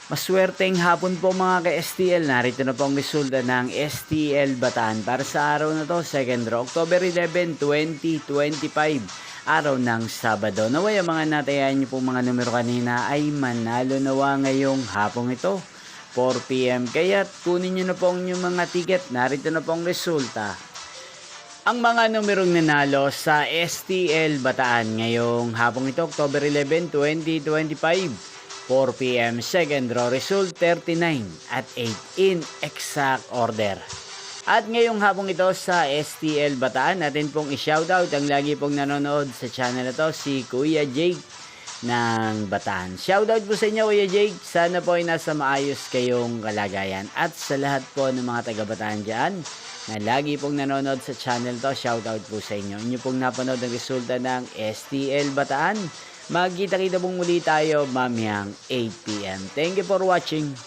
Maswerteng hapon po mga ka-STL. Narito na po ang resulta ng STL Bataan para sa araw na to, 2nd October 11, 2025, araw ng Sabado. Naway ang mga natayan niyo po mga numero kanina ay manalo nawa ngayong hapong ito, 4 PM. Kaya kunin niyo na po ang inyong mga ticket. Narito na po ang resulta. Ang mga numerong nanalo sa STL Bataan ngayong hapong ito, October 11, 2025, 4 PM, second draw result 39 at 8 in exact order. At ngayong hapong ito sa STL Bataan, natin pong i-shoutout ang lagi pong nanonood sa channel na to, si Kuya Jake ng Bataan. Shoutout po sa inyo Kuya Jake, sana po ay nasa maayos kayong kalagayan. At sa lahat po ng mga taga Bataan dyan na lagi pong nanonood sa channel to, shoutout po sa inyo. Inyo pong napanood ang resulta ng STL Bataan. Magkita-kita pong muli tayo mamayang 8 PM. Thank you for watching.